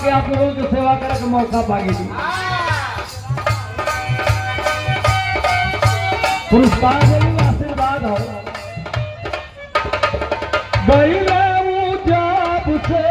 के आप लोगों की सेवा करे के मौका पागी थी। पुरस्कार देवी आशीर्वाद हो गई जब से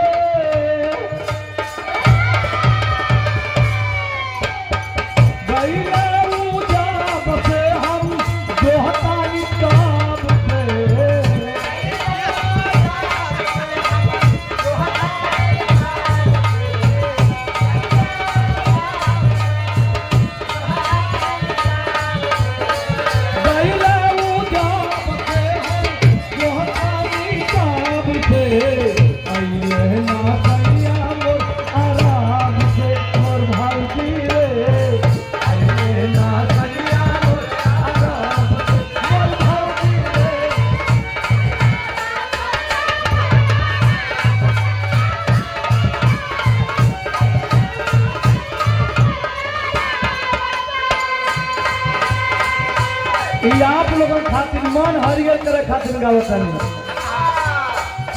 आप लोगों खातिर मन हरियर करे खातिर गावत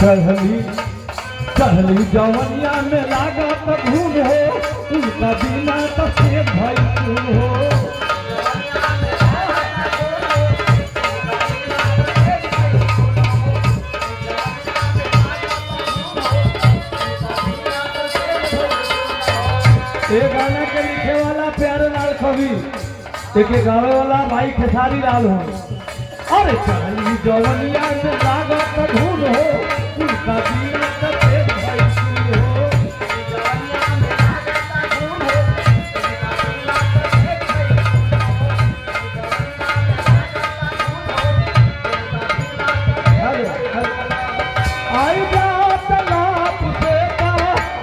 चढ़ली चढ़ली जवनिया में लागत घूम हो उनका बिना तो से भाई हो ये गाना के लिखे वाला प्यारे लाल कवि एक गावे वाला भाई खेसारी लाल हो। अरे चढ़ली जवनिया में लागत धूल हो उनका बीन सफेद भाई हो आई बात लाप से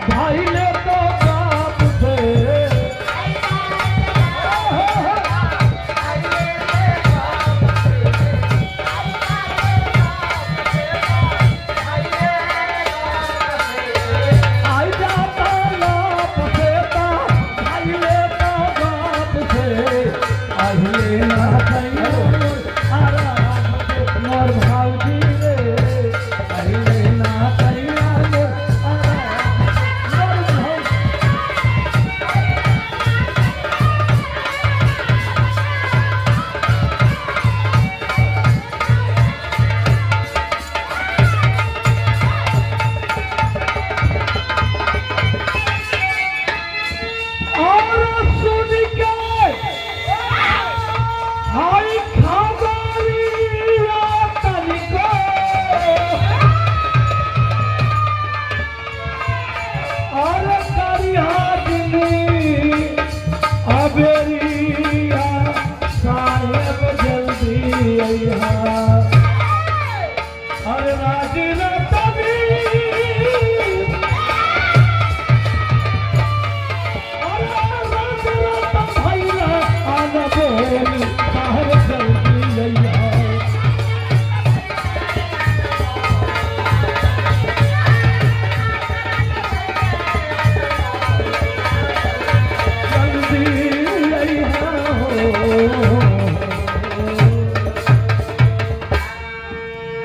भाई ले तो बाप से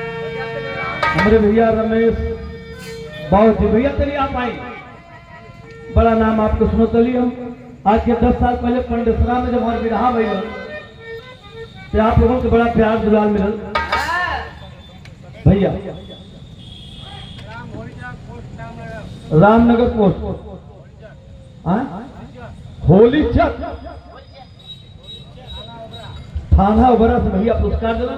हमारे भैया रमेश बहुत ही भैया चलिए आप आए बड़ा नाम आपको सुनो चलिए हम आज के 10 साल पहले पंडेसरा में जब हमारे विवाह भैया तो आप लोगों को बड़ा प्यार दुलार मिलल भैया रामनगर पोस्ट होली चक थाना उबरा से भैया पुरस्कार दिला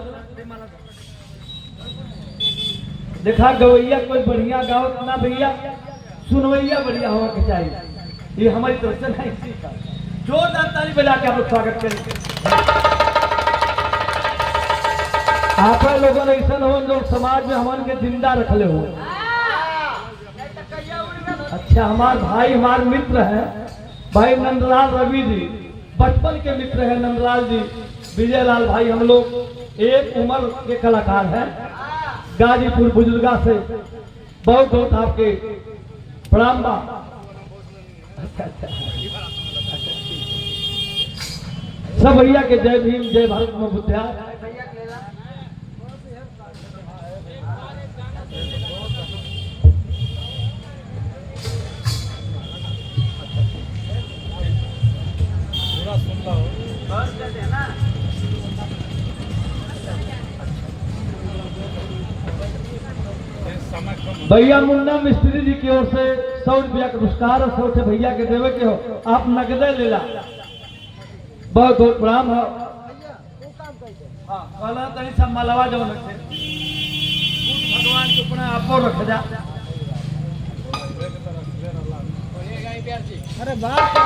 देखा गवैया कोई बढ़िया गाओ ना भैया सुनवैया बढ़िया होना के चाहिए ये हमारी तरफ से नहीं जोरदार ताली बजा के आप स्वागत करेंगे। आप लोगों ने ऐसा हो जो समाज में हमारे के जिंदा रखले हो। अच्छा हमारे भाई हमारे मित्र है भाई नंदलाल रवि जी बचपन के मित्र है नंदलाल जी विजयलाल भाई हम लोग एक उम्र के कलाकार हैं गाजीपुर बुजुर्गा से बहुत बहुत आपके प्रणाम बा। सब भैया के जय भीम जय भारत में बुद्धिया भैया मुन्ना मिस्त्री जी की ओर से 100 रुपया का पुरस्कार और 100 भैया के देवे के हो, आप नगदे ले ला। बहुत बहुत प्रणाम है। हाँ कहना तनी सब मलवा जो रखे भगवान के अपना आपको रख जा। अरे बात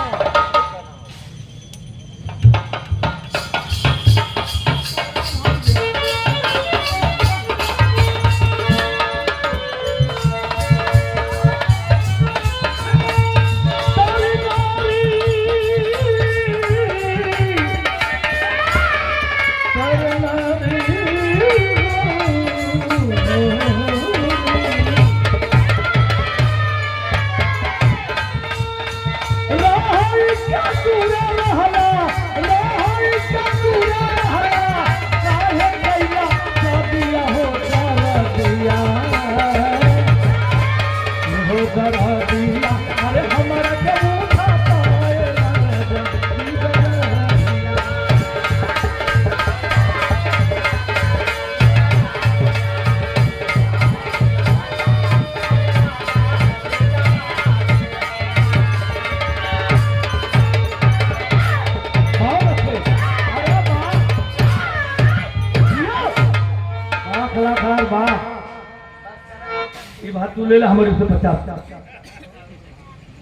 तू ले ला हमारे से 50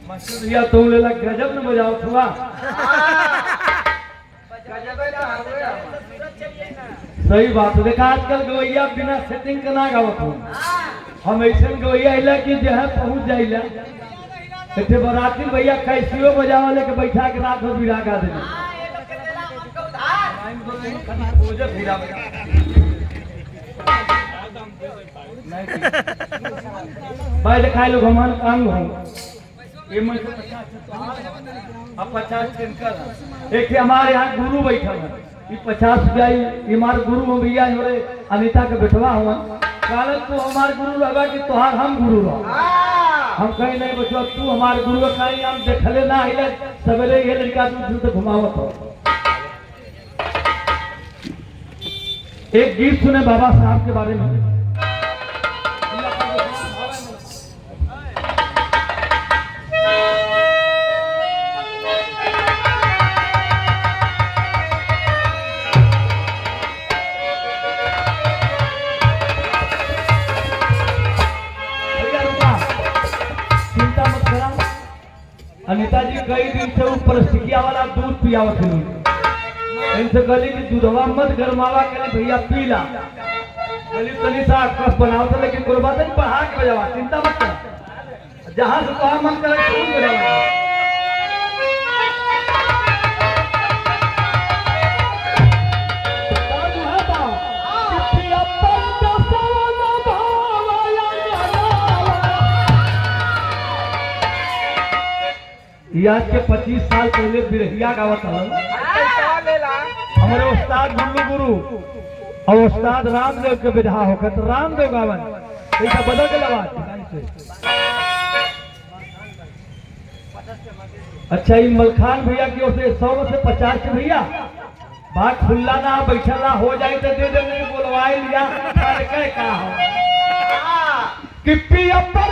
मास्टर भैया तू ले ला गजब न बजाओ थोड़ा सही बात है। देखा आजकल गवैया बिना सेटिंग के ना गावत हो, हम ऐसे गवैया इला कि जो है पहुंच जाइला इतने बराती भैया कैसियो बजावा लेके बैठा के रात भर बिरा गा देना भाई दिखाए लोग हमारे काम हो ये मैं 50 एक हमारे यहाँ गुरु बैठा है 50 रुपया ये हमारे गुरु भैया हमारे अनिता के बैठवा हुआ कारण तू हमारे गुरु रहा कि तुहार हम गुरु रहो हम कहीं नहीं बचो तू हमारे गुरु कहीं हम देखले ना हिले सवेरे ये लड़का तू घुमावत हो। एक गीत सुने बाबा साहब के बारे में। अनिता जी कई दिन से ऊपर सिकिया वाला दूध पियावत है इनसे गली की दूधवा मत गरमावा के भैया पीला गली तली सा कस बनाओ था लेकिन गुरबात नहीं पढ़ा के बजावा चिंता मत कर जहां से कहा मन करे खूब बजावा। आज के 25 साल पहले बिरहिया गावत हमारे उस्ताद गुल्लू गुरु और उस्ताद रामदेव के विधा होकर तो रामदेव गावन ऐसा बदल के लगा। अच्छा ये मलखान भैया की ओर से 100 से 50 के भैया बात खुल्ला ना बैठला हो जाए तो दे दे नहीं बोलवाए लिया का हो कि पिया पर